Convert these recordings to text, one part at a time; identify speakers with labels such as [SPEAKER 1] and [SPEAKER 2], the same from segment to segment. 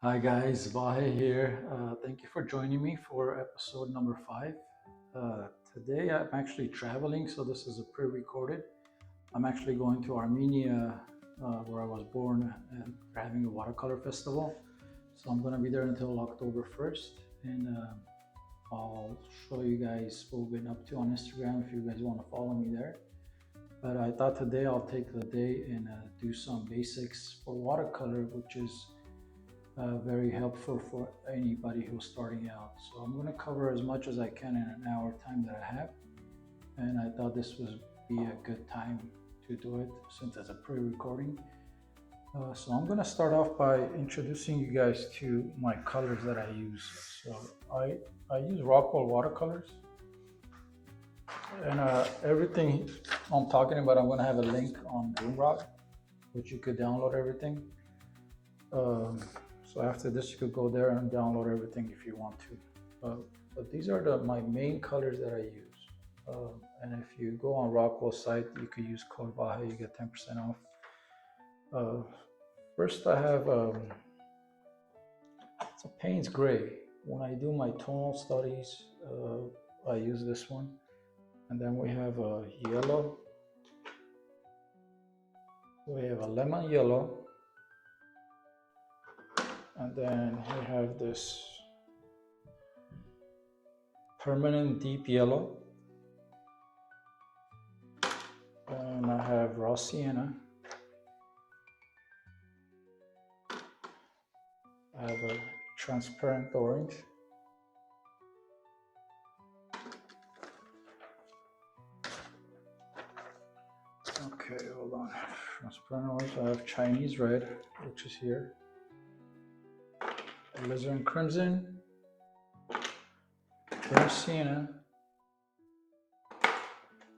[SPEAKER 1] Hi guys, Vahe here. Thank you for joining me for episode number 5. Today I'm actually traveling, so this is a pre-recorded. I'm actually going to Armenia, where I was born, and they're having a watercolor festival. So I'm going to be there until October 1st, and I'll show you guys what we've been up to on Instagram if you guys want to follow me there. But I thought today I'll take the day and do some basics for watercolor, which is very helpful for anybody who's starting out. So I'm going to cover as much as I can in an hour time that I have. And I thought this would be a good time to do it since it's a pre-recording. So I'm going to start off by introducing you guys to my colors that I use. So I use Rockwell watercolors. And everything I'm talking about, I'm going to have a link on Rock, which you could download everything. So after this, you could go there and download everything if you want to. But these are my main colors that I use. And if you go on Rockwell's site, you could use code Bahe, you get 10% off. First, I have it's a Payne's Gray. When I do my tonal studies, I use this one. And then we have a yellow. We have a lemon yellow. And then we have this permanent deep yellow. And I have raw sienna. I have a transparent orange. Okay, hold on. Transparent orange. I have Chinese red, which is here. Alizarin crimson. Raw sienna.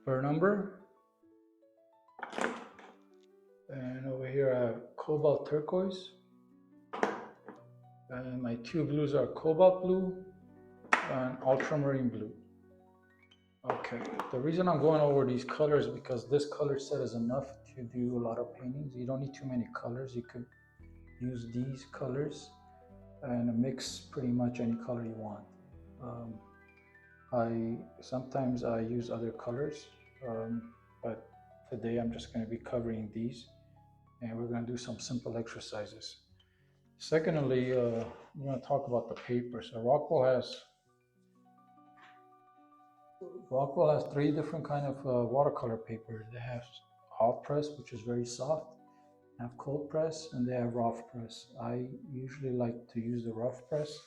[SPEAKER 1] Burnt umber. And over here I have cobalt turquoise. And my two blues are cobalt blue and ultramarine blue. Okay, the reason I'm going over these colors is because this color set is enough to do a lot of paintings. You don't need too many colors. You could use these colors and mix pretty much any color you want. Sometimes I use other colors, but today I'm just going to be covering these, and we're going to do some simple exercises. Secondly, I'm going to talk about the paper. So Rockwell has 3 different kind of watercolor paper. They have hot press, which is very soft, they have cold press, and they have rough press. I usually like to use the rough press,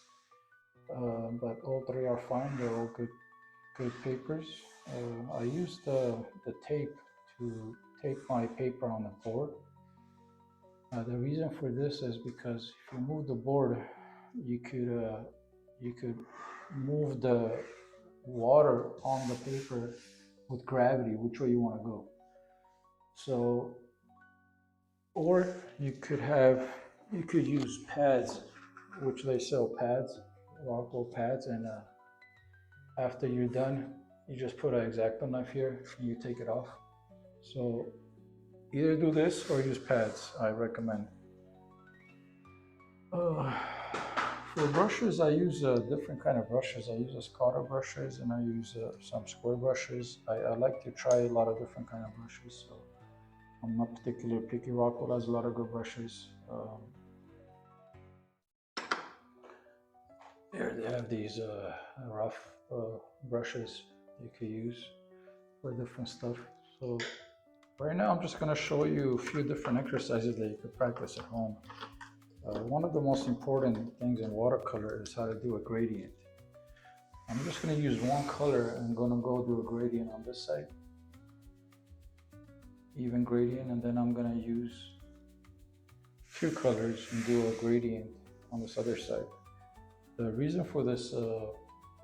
[SPEAKER 1] but all 3 are fine. They're all good papers. I use the tape to tape my paper on the board. The reason for this is because if you move the board, you could move the water on the paper with gravity, which way you want to go. So, or you could use pads, which they sell pads, Rockwell pads, and after you're done, you just put an X-Acto knife here and you take it off. So either do this or use pads, I recommend. For brushes, I use different kind of brushes. I use Escada brushes and I use some square brushes. I like to try a lot of different kind of brushes. So I'm not particularly picky. Rockwell has a lot of good brushes. Here they have these rough brushes you can use for different stuff. So right now I'm just going to show you a few different exercises that you could practice at home. One of the most important things in watercolor is how to do a gradient. I'm just going to use one color and I'm going to go do a gradient on this side, even gradient, and then I'm going to use 2 colors and do a gradient on this other side. The reason for this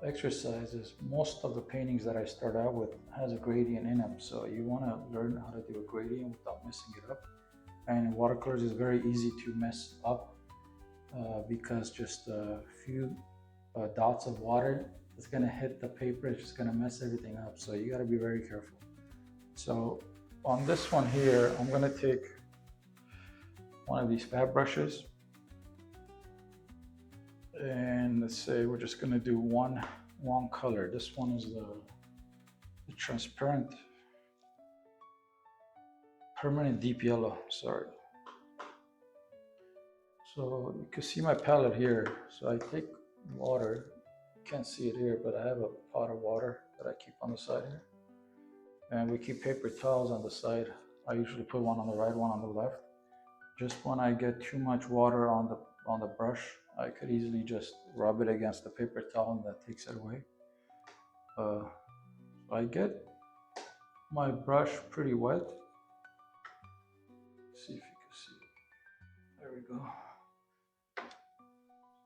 [SPEAKER 1] exercise is most of the paintings that I start out with has a gradient in them, so you want to learn how to do a gradient without messing it up. And in watercolors, it's very easy to mess up because just a few dots of water is going to hit the paper. It's just going to mess everything up, so you got to be very careful. So on this one here, I'm going to take one of these fat brushes And let's say we're just gonna do one color. This one is the transparent permanent deep yellow, sorry. So you can see my palette here. So I take water, you can't see it here, but I have a pot of water that I keep on the side here. And we keep paper towels on the side. I usually put one on the right, one on the left. Just when I get too much water on the brush, I could easily just rub it against the paper towel and that takes it away. I get my brush pretty wet. See if you can see it. There we go.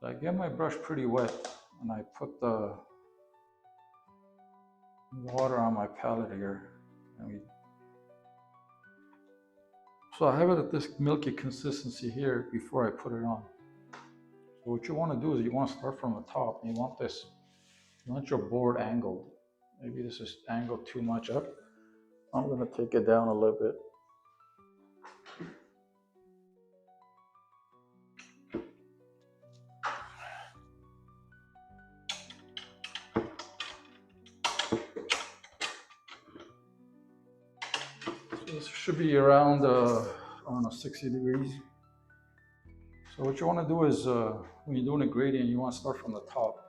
[SPEAKER 1] So I get my brush pretty wet and I put the water on my palette here. So I have it at this milky consistency here before I put it on. So what you want to do is you want to start from the top and you want your board angled. Maybe this is angled too much up. I'm going to take it down a little bit. So this should be around, I don't know, 60 degrees. So what you want to do is, when you're doing a gradient, you want to start from the top.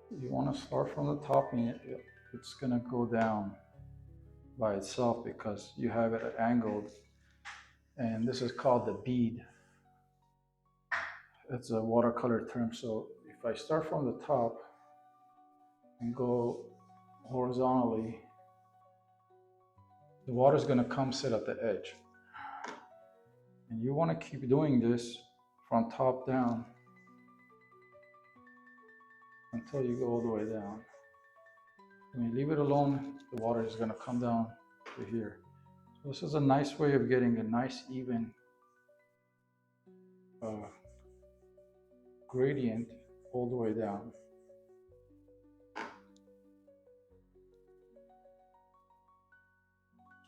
[SPEAKER 1] You want to start from the top and it's going to go down by itself because you have it angled. And this is called the bead. It's a watercolor term. So if I start from the top and go horizontally, the water is going to come sit at the edge. And you want to keep doing this from top down until you go all the way down. When you leave it alone, the water is going to come down to here. So this is a nice way of getting a nice even gradient all the way down.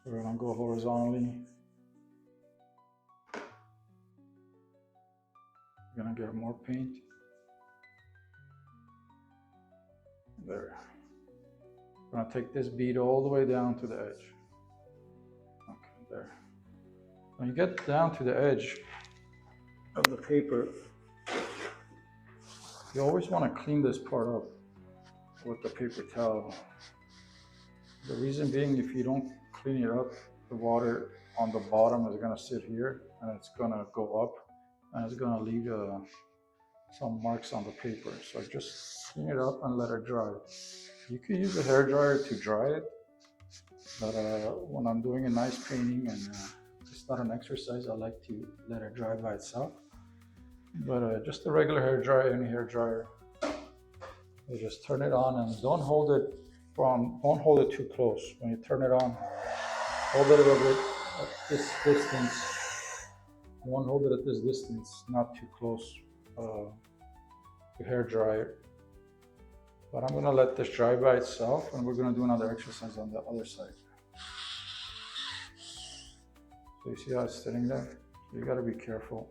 [SPEAKER 1] So we're going to go horizontally. We're going to get more paint. There. We're going to take this bead all the way down to the edge. Okay, there. When you get down to the edge of the paper, you always want to clean this part up with the paper towel. The reason being, if you don't clean it up, the water on the bottom is going to sit here and it's going to go up and it's going to leave some marks on the paper. So just clean it up and let it dry. You could use a hair dryer to dry it, but when I'm doing a nice painting and it's not an exercise, I like to let it dry by itself. But just a regular hair dryer, any hair dryer, you just turn it on and don't hold it too close. When you turn it on, hold it a little bit at this distance. You want to hold it at this distance, not too close to hair dryer. But I'm going to let this dry by itself and we're going to do another exercise on the other side. So you see how it's sitting there? You got to be careful.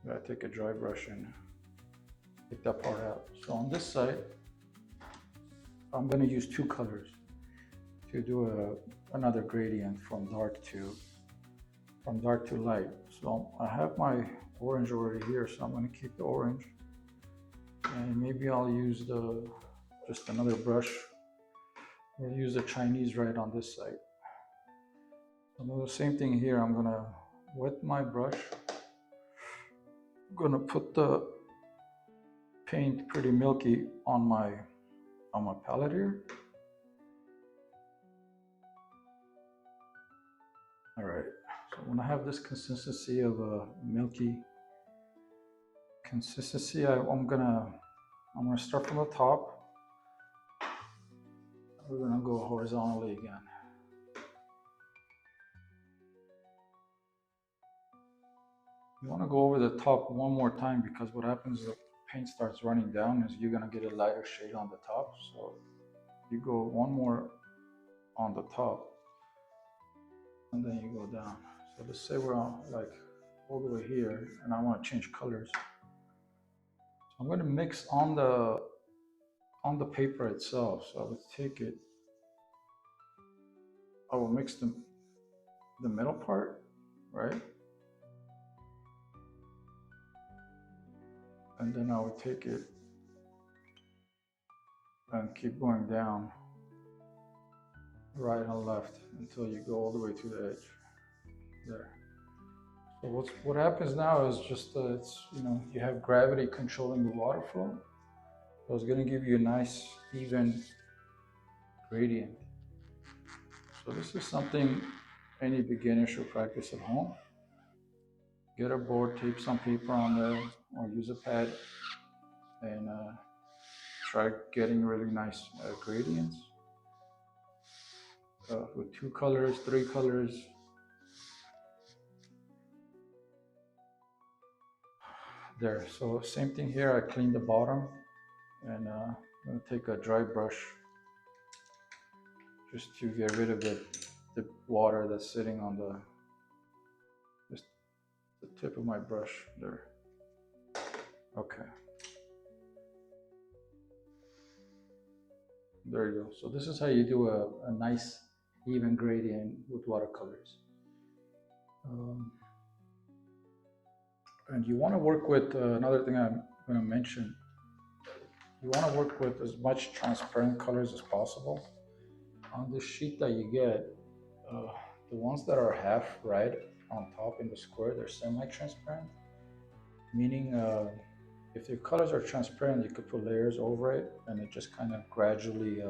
[SPEAKER 1] You got to take a dry brush and take that part out. So on this side, I'm going to use two colors to do another gradient from dark to light. So I have my orange already here, so I'm going to keep the orange. And maybe I'll use just another brush. We'll use the Chinese red on this side. I'll do the same thing here. I'm gonna wet my brush. I'm gonna put the paint pretty milky on my palette here. All right. So when I have this consistency of a milky consistency, I'm gonna start from the top. We're gonna go horizontally again. You want to go over the top one more time because what happens is the paint starts running down is you're gonna get a lighter shade on the top. So you go one more on the top and then you go down. So let's say we're on like all the way here, and I want to change colors. So I'm going to mix on the paper itself. So I would take it, I will mix the middle part, right? And then I would take it and keep going down, right and left, until you go all the way to the edge there. So what happens now is just it's, you know, you have gravity controlling the water flow. So it's going to give you a nice even gradient. So this is something any beginner should practice at home. Get a board, tape some paper on there, or use a pad, and try getting really nice gradients with 2 colors, 3 colors. There. So same thing here. I clean the bottom, and I'm going to take a dry brush just to get rid of the water that's sitting on just the tip of my brush there. Okay. There you go. So this is how you do a nice even gradient with watercolors. And you want to work with another thing I'm going to mention. You want to work with as much transparent colors as possible. On this sheet that you get, the ones that are half right on top in the square, they're semi-transparent, meaning if the colors are transparent, you could put layers over it, and it just kind of gradually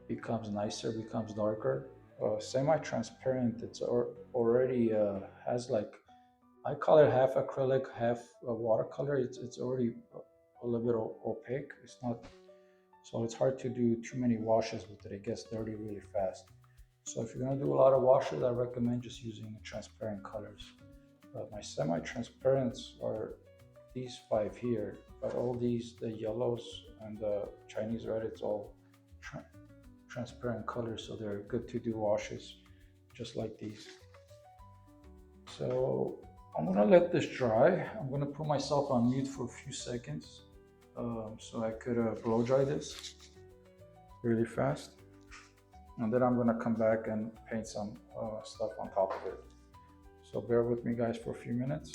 [SPEAKER 1] becomes nicer, becomes darker. Semi-transparent, it's already has like, I call it half acrylic, half watercolor. It's already a little bit opaque. It's not, so it's hard to do too many washes with it. It gets dirty really fast. So if you're gonna do a lot of washes, I recommend just using transparent colors. My semi-transparents are these 5 here, but all these, the yellows and the Chinese red, it's all transparent colors, so they're good to do washes, just like these. So I'm gonna let this dry. I'm gonna put myself on mute for a few seconds so I could blow dry this really fast. And then I'm gonna come back and paint some stuff on top of it. So bear with me guys for a few minutes.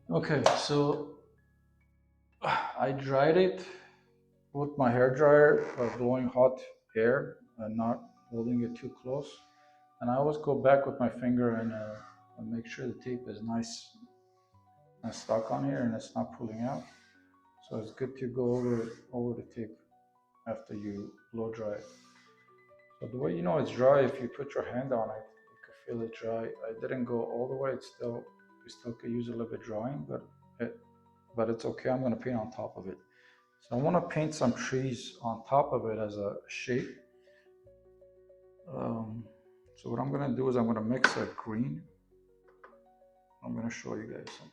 [SPEAKER 1] Okay, so I dried it with my hair dryer, blowing hot air and not holding it too close. And I always go back with my finger and make sure the tape is nice and stuck on here and it's not pulling out. So it's good to go over the tape after you blow dry it. So the way you know it's dry, if you put your hand on it, you can feel it dry. I didn't go all the way. You still could use a little bit drying, but it's okay. I'm gonna paint on top of it. So I want to paint some trees on top of it as a shape. So what I'm gonna do is I'm gonna mix a green. I'm gonna show you guys something.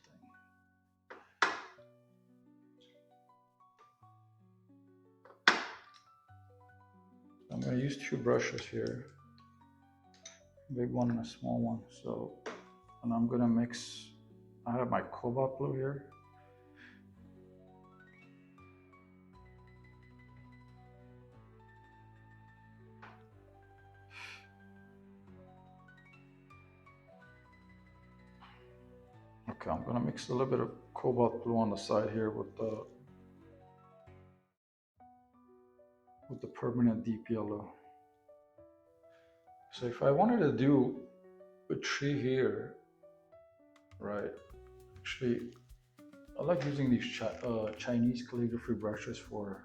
[SPEAKER 1] I'm going to use two brushes here, a big one and a small one. So, and I'm going to mix, I have my cobalt blue here. Okay, I'm going to mix a little bit of cobalt blue on the side here with the permanent deep yellow. So if I wanted to do a tree here, right, actually I like using these Chinese calligraphy brushes for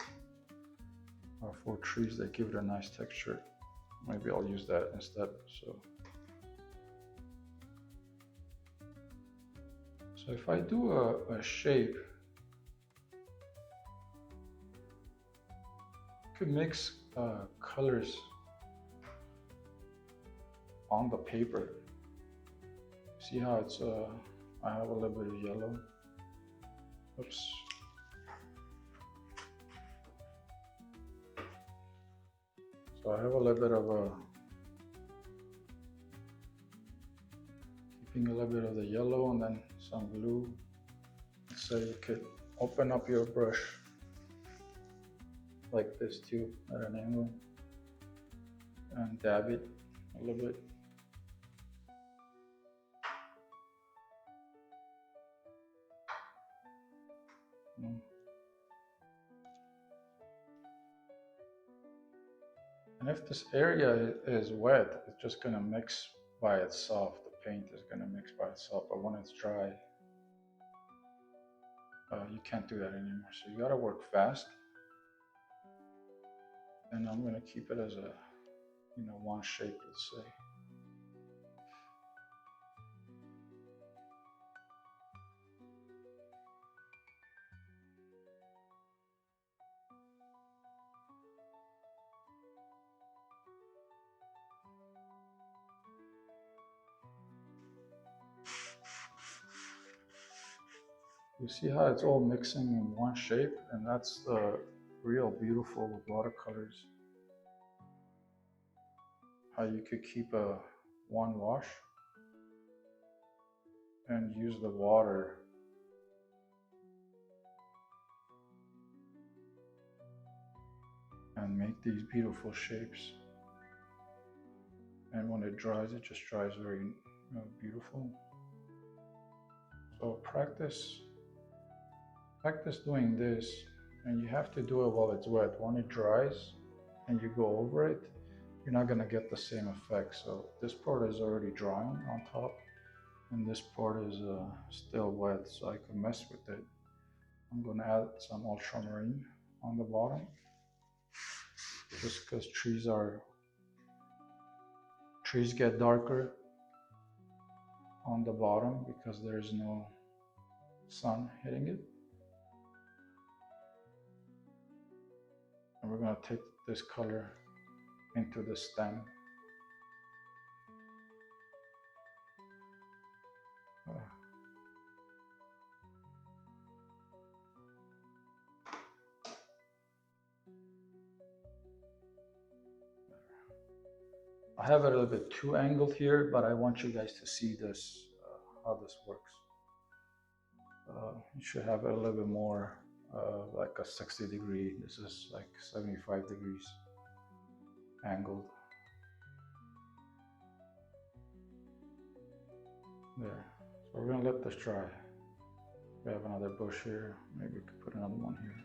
[SPEAKER 1] trees that give it a nice texture. Maybe I'll use that instead. So if I do a shape, I could mix colors on the paper. See how it's I have a little bit of yellow. Oops. So I have a little bit of keeping a little bit of the yellow and then some blue. So you could open up your brush like this too at an angle and dab it a little bit. And if this area is wet, it's just gonna mix by itself. The paint is gonna mix by itself, but when it's dry, you can't do that anymore. So you gotta work fast. And I'm gonna keep it as a, one shape, let's say. You see how it's all mixing in one shape, and that's the real beautiful with watercolors. How you could keep one wash and use the water and make these beautiful shapes. And when it dries, it just dries very beautiful. So practice doing this, and you have to do it while it's wet. When it dries and you go over it, you're not gonna get the same effect. So this part is already drying on top, and this part is still wet, so I can mess with it. I'm gonna add some ultramarine on the bottom, just because trees get darker on the bottom because there's no sun hitting it. And we're going to take this color into the stem. I have it a little bit too angled here, but I want you guys to see this, how this works. You should have it a little bit more like a 60 degree. This is like 75 degrees angled. There. So we're gonna let this dry. We have another bush here. Maybe we could put another one here.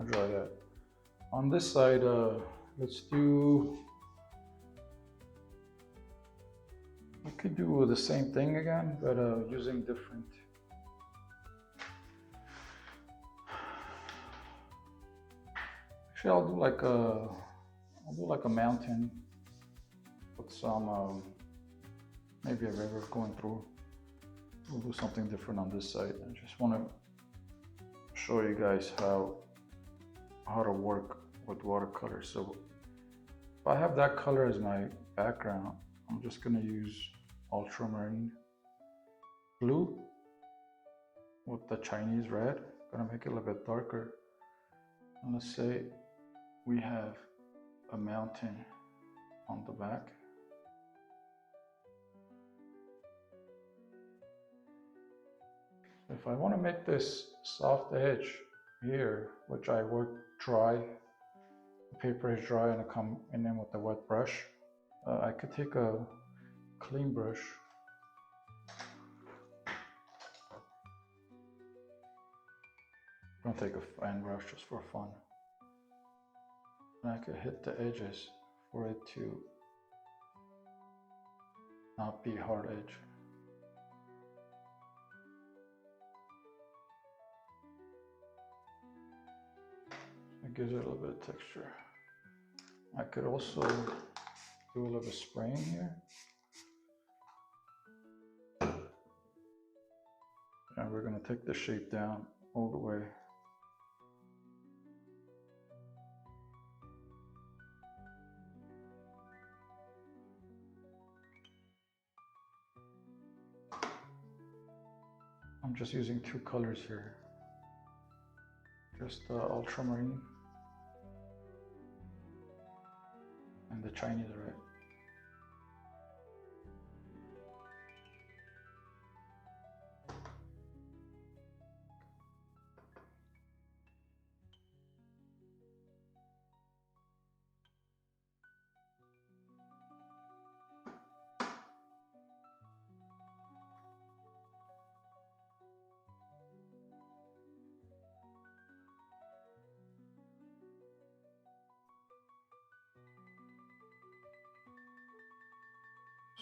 [SPEAKER 1] dry yet. On this side, let's do, we could do the same thing again, but using different. Actually, I'll do like a mountain with some, maybe a river going through. We'll do something different on this side. I just want to show you guys how to work with watercolors. So if I have that color as my background, I'm just going to use ultramarine blue with the Chinese red. I'm going to make it a little bit darker. And let's say we have a mountain on the back. If I want to make this soft edge here, which I work dry, the paper is dry and I come in with a wet brush, I could take a clean brush I'm gonna take a fine brush just for fun, and I could hit the edges for it to not be hard edge. It gives it a little bit of texture. I could also do a little bit of spraying here. And we're going to take the shape down all the way. I'm just using two colors here. Just the ultramarine and the Chinese red.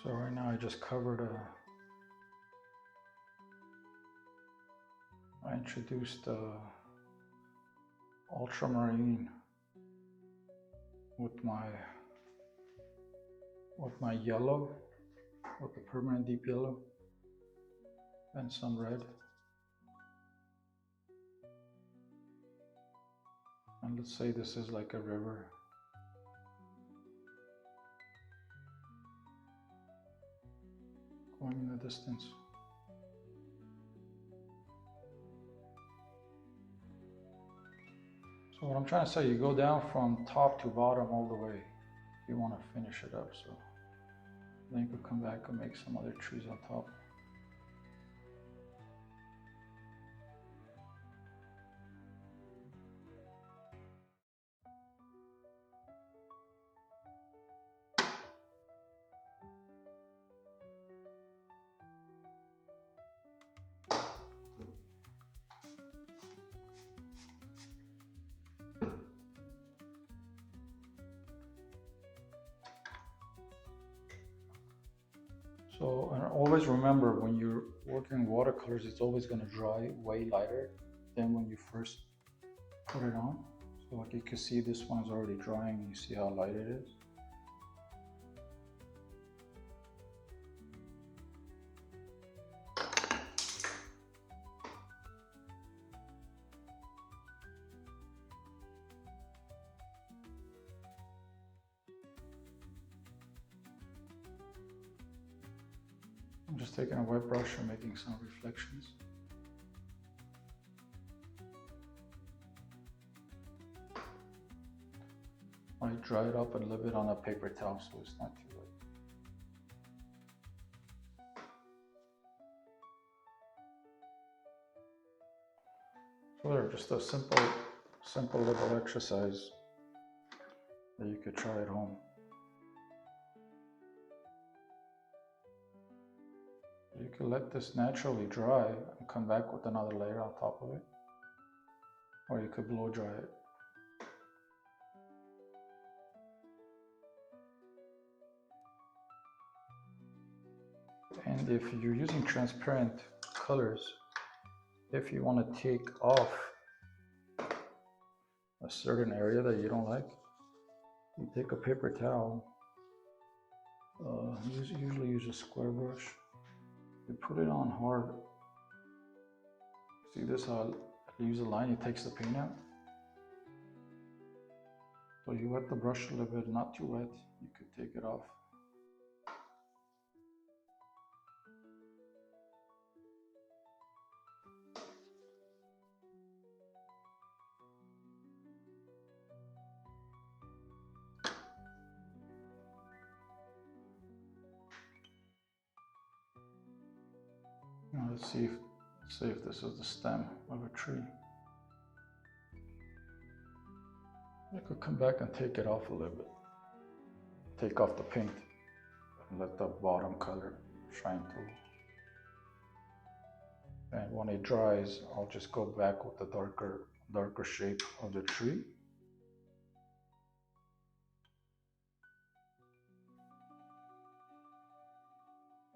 [SPEAKER 1] So right now I just covered I introduced ultramarine with my yellow, with the permanent deep yellow, and some red. And let's say this is like a river. Going in the distance. So what I'm trying to say, you go down from top to bottom all the way if you want to finish it up. So then you could come back and make some other trees on top. So, and always remember, when you're working watercolors, it's always going to dry way lighter than when you first put it on. So like you can see, this one's already drying. You see how light it is? I'm just taking a wet brush and making some reflections. I dry it up a little bit on a paper towel so it's not too wet. So there, just a simple little exercise that you could try at home. You can let this naturally dry and come back with another layer on top of it, or you could blow dry it. And if you're using transparent colors, if you want to take off a certain area that you don't like, you take a paper towel, usually use a square brush, you put it on hard. See this, how I use a line, it takes the paint out. So you wet the brush a little bit, not too wet, you could take it off. Now let's see if this is the stem of a tree. I could come back and take it off a little bit. Take off the paint and let the bottom color shine through. And when it dries, I'll just go back with the darker shape of the tree.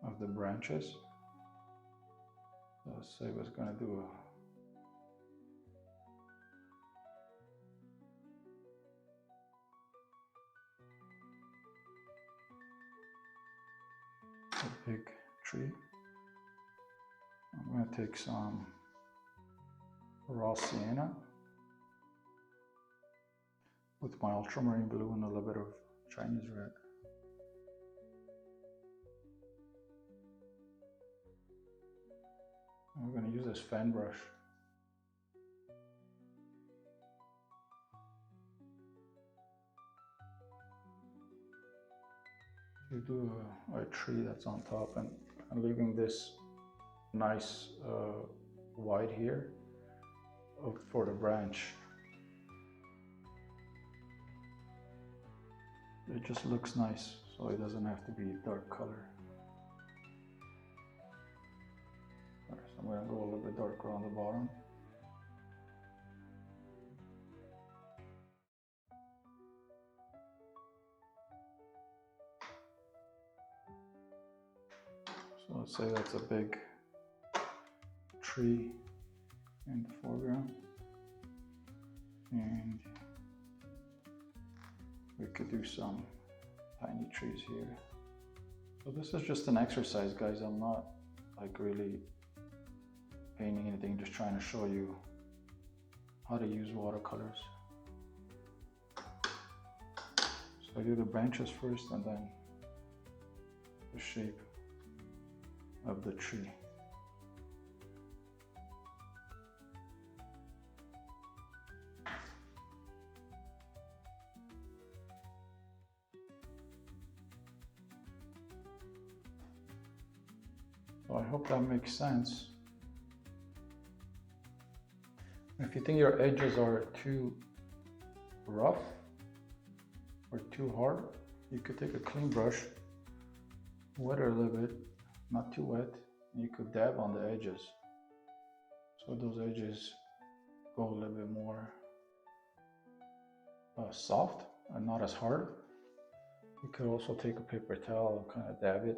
[SPEAKER 1] Of the branches. So let's say I was gonna do a big tree. I'm going to take some raw sienna with my ultramarine blue and a little bit of Chinese red. And we're going to use this fan brush. You do a tree that's on top and leaving this nice white here for the branch. It just looks nice, so it doesn't have to be dark color. So I'm going to go a little bit darker on the bottom. So let's say that's a big tree in the foreground, and we could do some tiny trees here. So this is just an exercise, guys. I'm not like really painting anything, just trying to show you how to use watercolors. So I do the branches first and then the shape of the tree. So I hope that makes sense. If you think your edges are too rough or too hard, you could take a clean brush, wet it a little bit, not too wet, and you could dab on the edges. So those edges go a little bit more soft and not as hard. You could also take a paper towel and kind of dab it.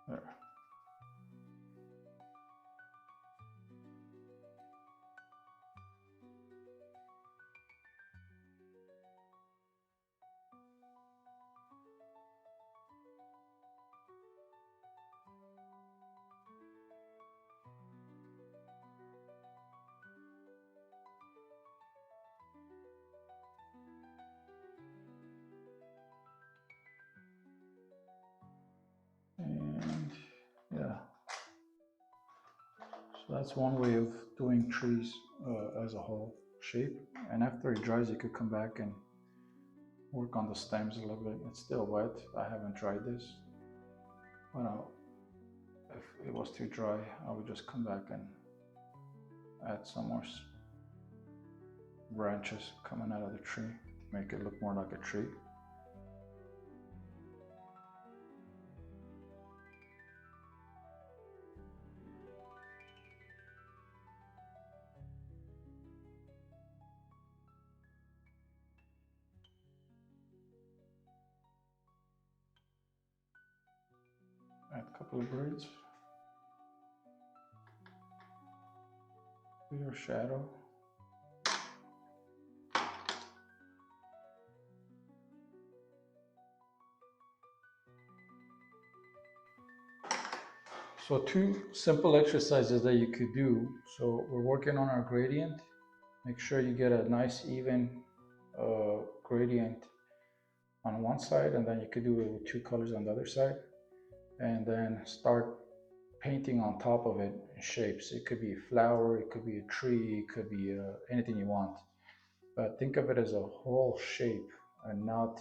[SPEAKER 1] There. And yeah, so that's one way of doing trees as a whole shape. And after it dries, you could come back and work on the stems a little bit. It's still wet. I haven't dried this, but if it was too dry, I would just come back and add some more branches coming out of the tree to make it look more like a tree. Add a couple of birds. Do your shadow. So two simple exercises that you could do. So we're working on our gradient. Make sure you get a nice even gradient on one side, and then you could do it with two colors on the other side, and then start painting on top of it in shapes. It could be a flower, it could be a tree, it could be anything you want, but think of it as a whole shape and not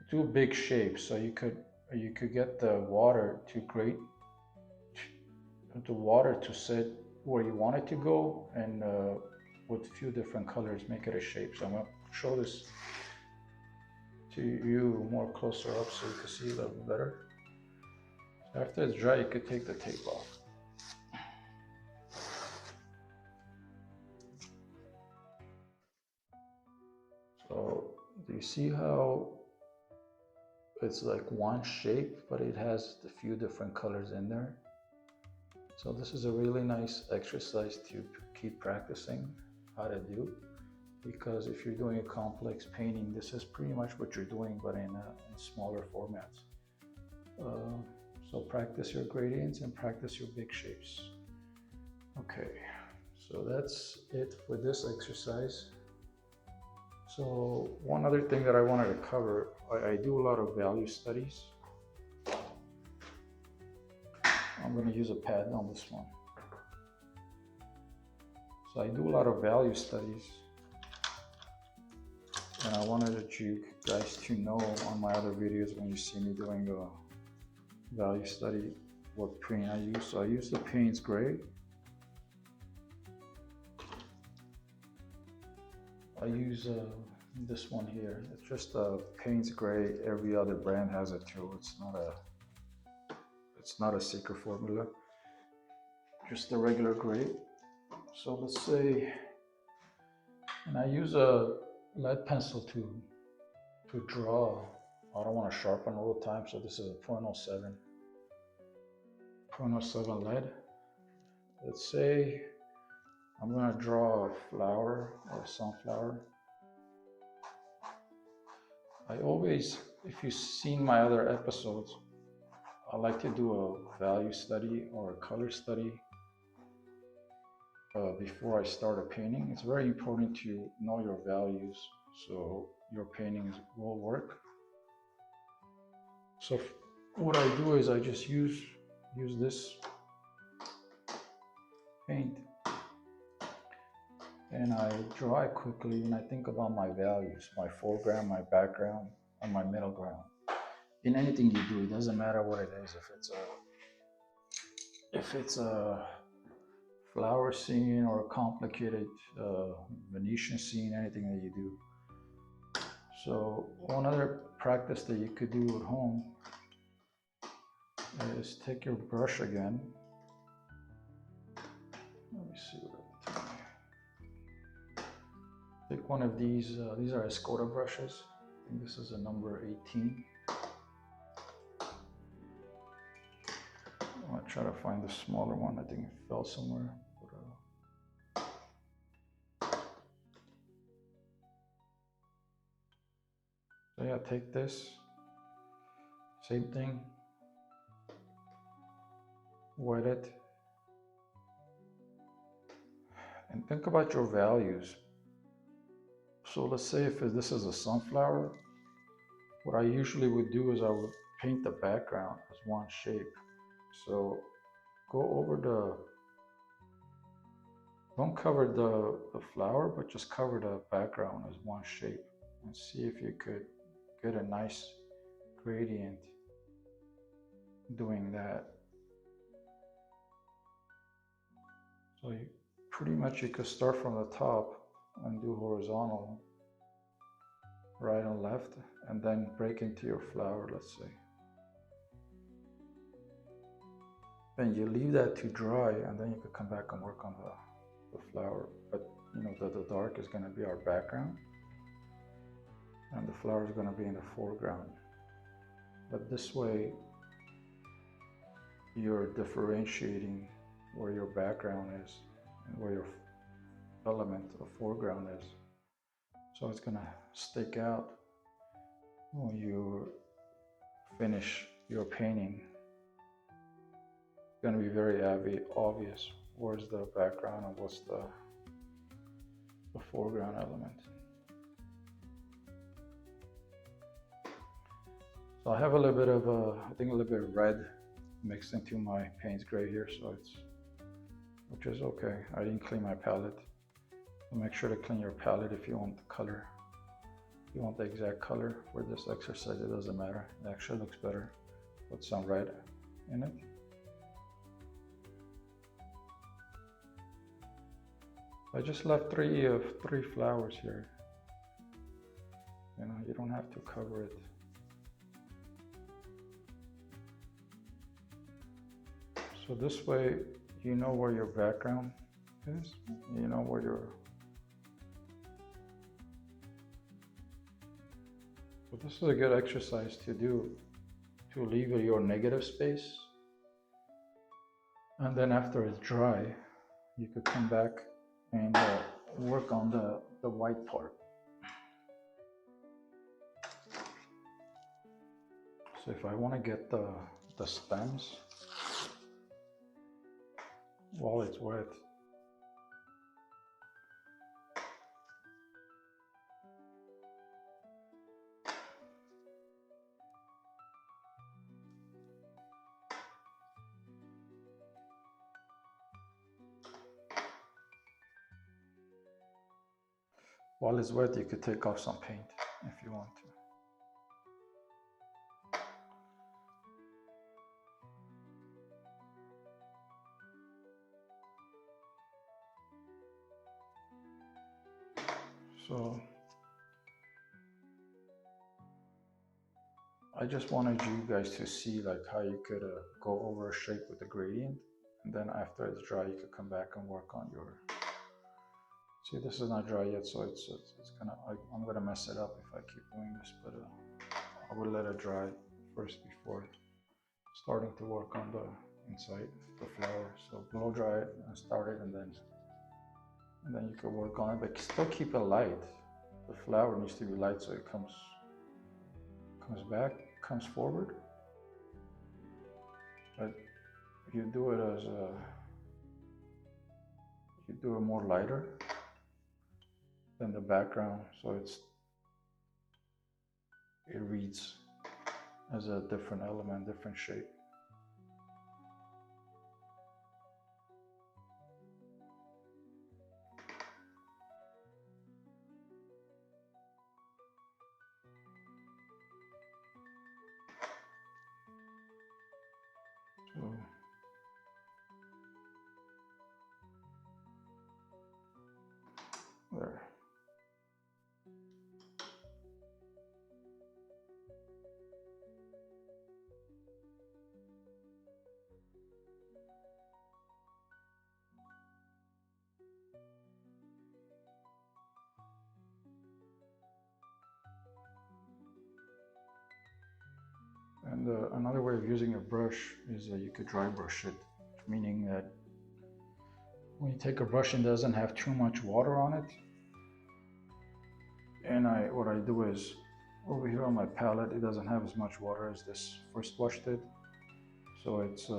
[SPEAKER 1] do big shapes. So you could get the water to grate, the water to sit where you want it to go, and with a few different colors make it a shape. So I'm going to show this to you more closer up so you can see a little bit better. So after it's dry, you could take the tape off. So do you see how it's like one shape, but it has a few different colors in there? So this is a really nice exercise to keep practicing how to do, because if you're doing a complex painting, this is pretty much what you're doing, but in smaller formats. So practice your gradients and practice your big shapes. Okay, so that's it for this exercise. So one other thing that I wanted to cover, I do a lot of value studies. I'm going to use a pad on this one. So I do a lot of value studies, and I wanted you guys to know on my other videos, when you see me doing a value study, what paint I use. So I use the Payne's Gray. I use this one here. It's just a Payne's Gray. Every other brand has it too. It's not a secret formula. Just a regular gray. So let's say, and I use a lead pencil to draw. I don't want to sharpen all the time, so this is a 0.07 lead. Let's say I'm going to draw a flower or a sunflower. I always, if you've seen my other episodes, I like to do a value study or a color study before I start a painting. It's very important to know your values so your paintings will work. So what I do is I just use this paint, and I draw it quickly, and I think about my values, my foreground, my background, and my middle ground. In anything you do, it doesn't matter what it is. If it's a flower scene or a complicated Venetian scene, anything that you do. So one other practice that you could do at home is take your brush again. Let me see what I'm doing. Take one of these are Escoda brushes. I think this is a number 18. I'm gonna try to find the smaller one. I think it fell somewhere. So yeah, take this. Same thing. Wet it. And think about your values. So let's say if this is a sunflower, what I usually would do is I would paint the background as one shape. So go over don't cover the flower, but just cover the background as one shape, and see if you could get a nice gradient doing that. So you could start from the top and do horizontal, right and left, and then break into your flower, let's say. Then you leave that to dry, and then you could come back and work on the flower. But you know that the dark is going to be our background. and the flower is going to be in the foreground. But this way you're differentiating where your background is and where your element of foreground is. So it's going to stick out when you finish your painting. It's going to be very obvious where's the background and what's the foreground element. So I have a little bit of I think a little bit of red mixed into my Payne's gray here, so which is okay. I didn't clean my palette. So make sure to clean your palette if you want the color. If you want the exact color for this exercise, it doesn't matter. It actually looks better with some red in it. I just left three flowers here. You know, you don't have to cover it. So this way, you know where your background is. You know where your. So this is a good exercise to do, to leave your negative space. And then after it's dry, you could come back and work on the white part. So if I want to get the stems while it's wet, you could take off some paint if you want to. So I just wanted you guys to see like how you could go over a shape with the gradient, and then after it's dry, you could come back and work on your. See, this is not dry yet, so it's gonna. I'm gonna mess it up if I keep doing this, but I will let it dry first before starting to work on the inside, the flower. So blow dry it and start it, and then you can work on it, but still keep it light. The flower needs to be light so it comes back, comes forward. But you do it as you do it more lighter than the background, so it reads as a different element, different shape. So there. And another way of using a brush is you could dry brush it, meaning that when you take a brush and doesn't have too much water on it, and what I do is over here on my palette, it doesn't have as much water as this first brush did, so it's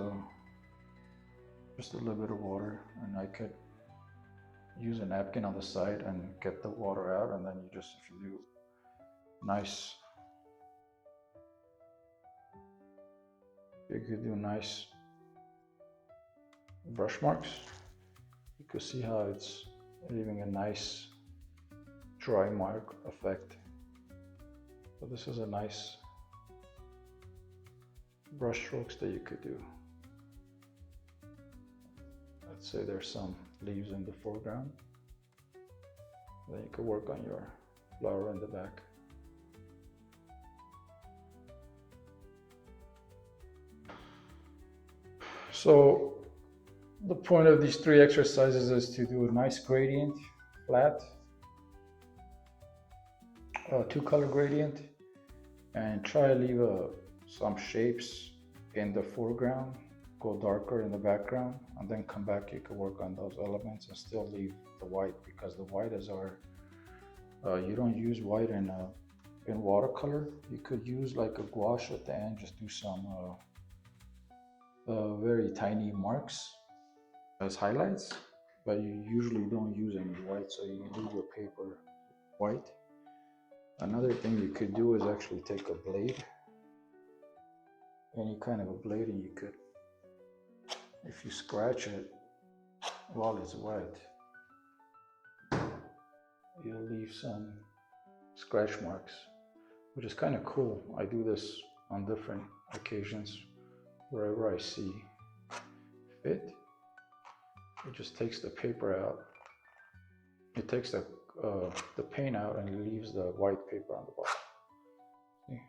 [SPEAKER 1] just a little bit of water, and I could use a napkin on the side and get the water out, and then you just, if you do nice, you could do nice brush marks. You could see how it's leaving a nice dry mark effect. So this is a nice brush strokes that you could do. Let's say there's some leaves in the foreground. Then you could work on your flower in the back. So the point of these three exercises is to do a nice gradient, flat, two-color gradient and try to leave some shapes in the foreground, go darker in the background, and then come back. You can work on those elements and still leave the white, because the white is our you don't use white in watercolor. You could use like a gouache at the end, just do some very tiny marks as highlights, but you usually don't use any white, so you leave your paper white. Another thing you could do is actually take a blade, any kind of a blade, and you could, if you scratch it while it's wet, you'll leave some scratch marks, which is kind of cool. I do this on different occasions wherever I see fit. It just takes the paper out. It takes the paint out and it leaves the white paper on the bottom. See?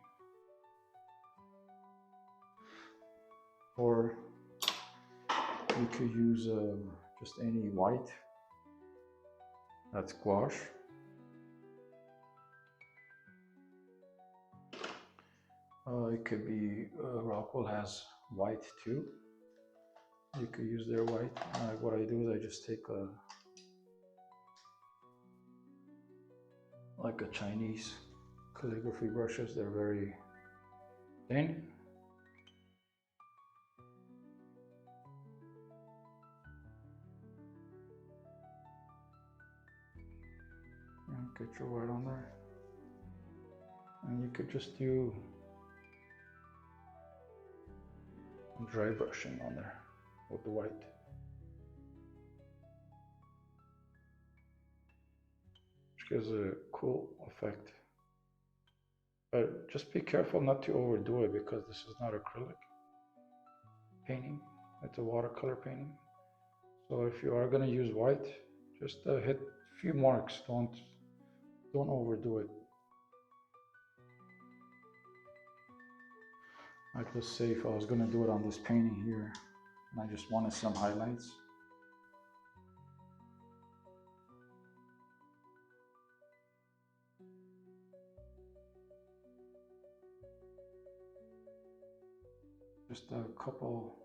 [SPEAKER 1] Or you could use just any white. That's gouache. It could be Rockwell has white too. You could use their white. What I do is I just take like a Chinese calligraphy brushes. They're very thin. And get your white on there. And you could just do dry brushing on there with the white. Which gives a cool effect. But just be careful not to overdo it, because this is not acrylic painting, it's a watercolor painting. So if you are going to use white, just hit a few marks, don't overdo it. Like, let's say if I was going to do it on this painting here, and I just wanted some highlights. Just a couple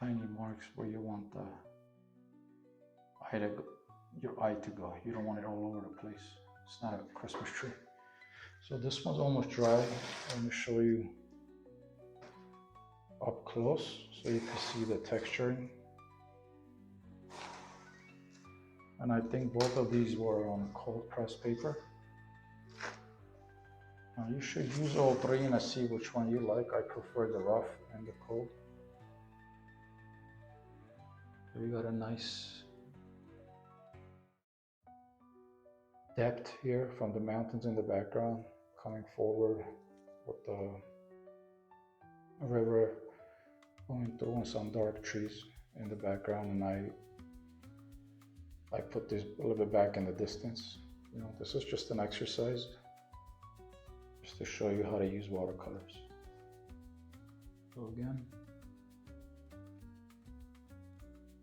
[SPEAKER 1] tiny marks where you want your eye to go. You don't want it all over the place. It's not a Christmas tree. So this one's almost dry. Let me show you up close so you can see the texturing. And I think both of these were on cold press paper. Now you should use all three and see which one you like. I prefer the rough and the cold. So we got a nice depth here from the mountains in the background, coming forward with the river going through, and some dark trees in the background, and I put this a little bit back in the distance. You know, this is just an exercise just to show you how to use watercolors. So again,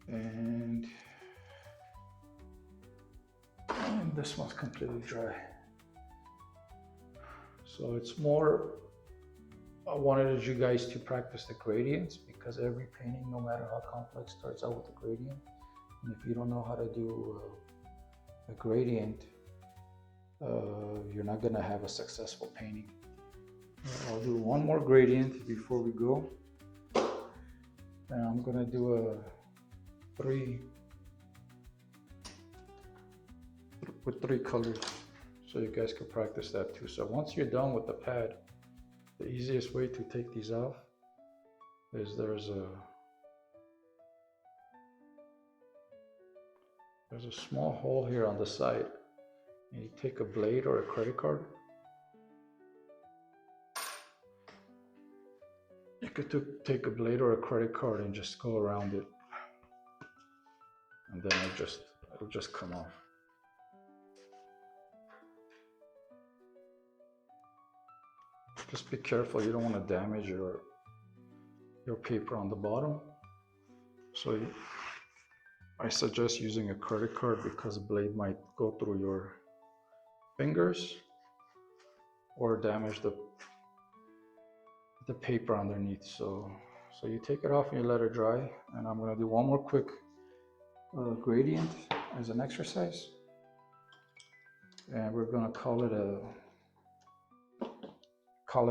[SPEAKER 1] and this one's completely dry. So it's more, I wanted you guys to practice the gradients, because every painting, no matter how complex, starts out with a gradient. And if you don't know how to do a gradient, you're not gonna have a successful painting. I'll do one more gradient before we go. And I'm gonna do with three colors, so you guys can practice that too. So once you're done with the pad, the easiest way to take these off is there's a small hole here on the side, and you take a blade or a credit card. You could take a blade or a credit card and just go around it, and then it'll just come off. Just be careful, you don't want to damage your paper on the bottom. So I suggest using a credit card because the blade might go through your fingers or damage the paper underneath. So you take it off and you let it dry. And I'm gonna do one more quick gradient as an exercise. And we're gonna call it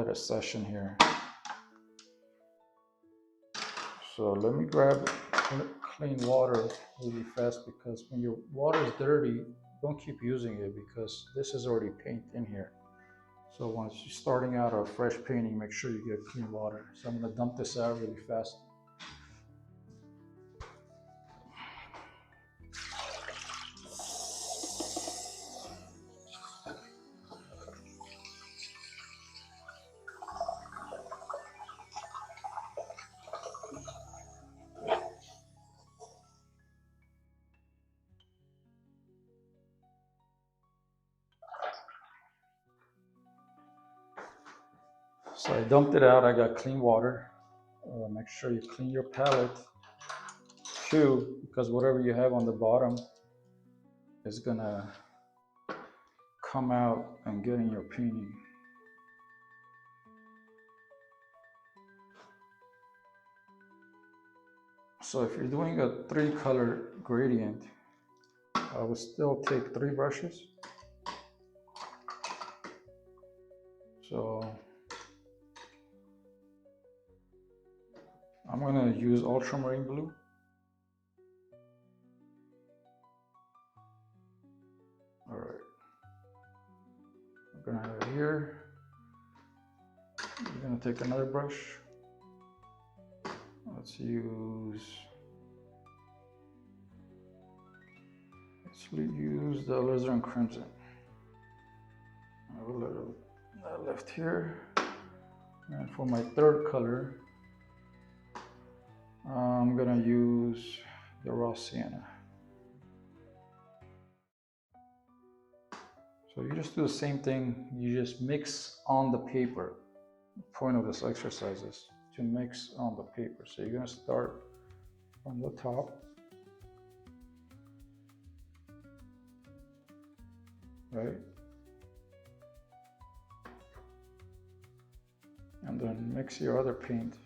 [SPEAKER 1] a session here. So let me grab clean water really fast, because when your water is dirty, don't keep using it because this is already paint in here. So once you're starting out a fresh painting, make sure you get clean water. So I'm gonna dump this out really fast. So I dumped it out, I got clean water. Make sure you clean your palette too, because whatever you have on the bottom is gonna come out and get in your painting. So if you're doing a 3-color gradient, I would still take 3 brushes. So I'm gonna use ultramarine blue. All right, I'm gonna have it here. I'm gonna take another brush. Let's use the alizarin crimson. I have a little that left here. And for my 3rd color, I'm gonna use the raw sienna. So you just do the same thing, you just mix on the paper. The point of this exercise is to mix on the paper. So you're gonna start from the top, right? And then mix your other paint.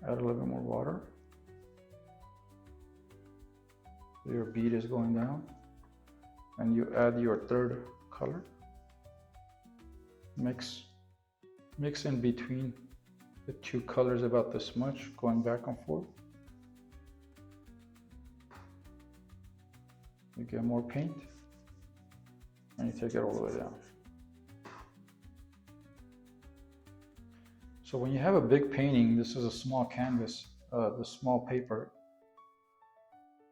[SPEAKER 1] Add a little bit more water. Your bead is going down. And you add your 3rd color. Mix in between the 2 colors about this much, going back and forth. You get more paint and you take it all the way down. So when you have a big painting, this is a small canvas, the small paper,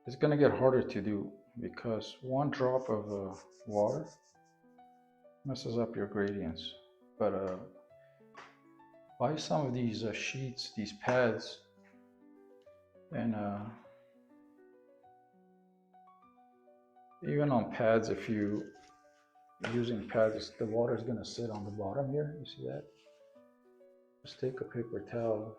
[SPEAKER 1] it's gonna get harder to do because one drop of water messes up your gradients. But buy some of these sheets, these pads, and even on pads, if you're using pads, the water is gonna sit on the bottom here, you see that? Just take a paper towel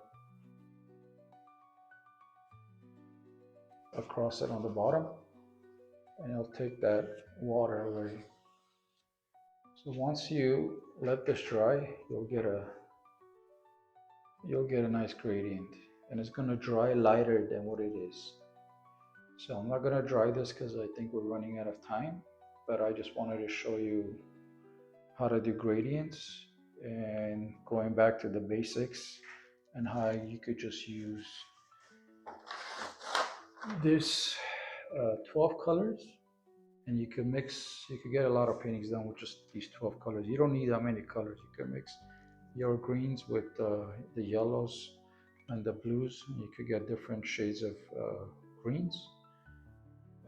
[SPEAKER 1] across it on the bottom and it'll take that water away. So once you let this dry, you'll get a nice gradient, and it's gonna dry lighter than what it is. So I'm not gonna dry this because I think we're running out of time, but I just wanted to show you how to do gradients and going back to the basics, and how you could just use this 12 colors, and you could get a lot of paintings done with just these 12 colors. You don't need that many colors. You can mix your greens with the yellows and the blues, and you could get different shades of greens,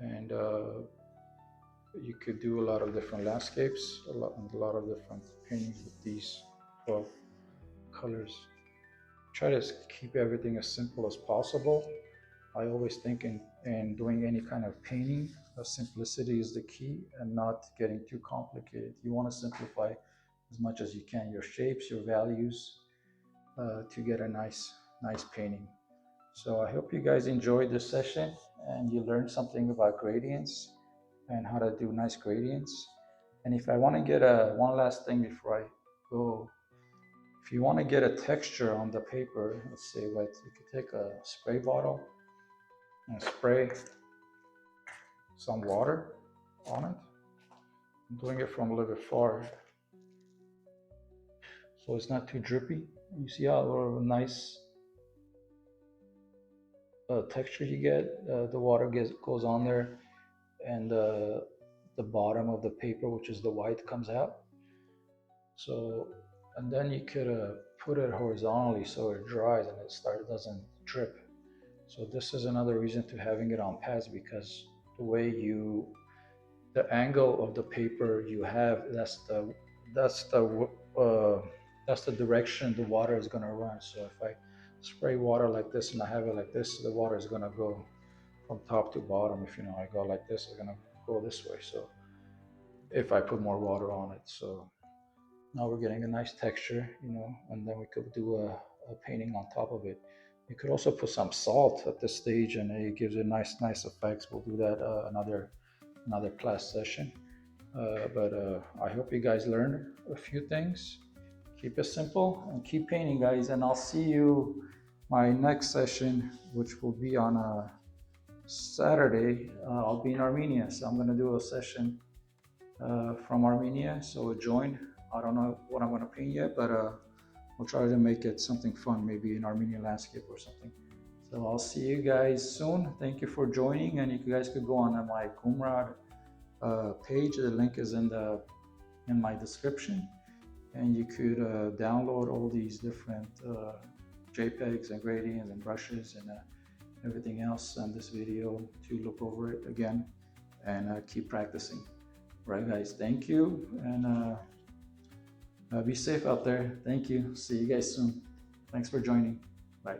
[SPEAKER 1] and you could do a lot of different landscapes, a lot of different paintings with these 12 colors. Try to keep everything as simple as possible. I always think in doing any kind of painting, simplicity is the key, and not getting too complicated. You want to simplify as much as you can your shapes, your values, to get a nice painting. So I hope you guys enjoyed this session and you learned something about gradients and how to do nice gradients. And if I want to get one last thing before I go, if you want to get a texture on the paper, let's say what, you could take a spray bottle and spray some water on it. I'm doing it from a little bit far, so it's not too drippy. You see how nice texture you get. The water goes on there, and the bottom of the paper, which is the white, comes out. So, and then you could put it horizontally so it dries and it doesn't drip. So this is another reason to having it on pads, because the way the angle of the paper you have, that's the direction the water is going to run. So if I spray water like this and I have it like this, the water is going to go from top to bottom. If I go like this, it's going to go this way. So if I put more water on it, so now we're getting a nice texture, and then we could do a painting on top of it. You could also put some salt at this stage, and it gives it nice effects. We'll do that another class session. But I hope you guys learned a few things. Keep it simple and keep painting, guys. And I'll see you my next session, which will be on a Saturday. I'll be in Armenia, so I'm going to do a session from Armenia. So join. I don't know what I'm going to paint yet, but we'll try to make it something fun, maybe an Armenian landscape or something. So I'll see you guys soon. Thank you for joining, and you guys could go on my Gumrad page. The link is in my description, and you could download all these different JPEGs and gradients and brushes and everything else on this video to look over it again and keep practicing. Right, guys, thank you, and be safe out there. Thank you. See you guys soon. Thanks for joining. Bye.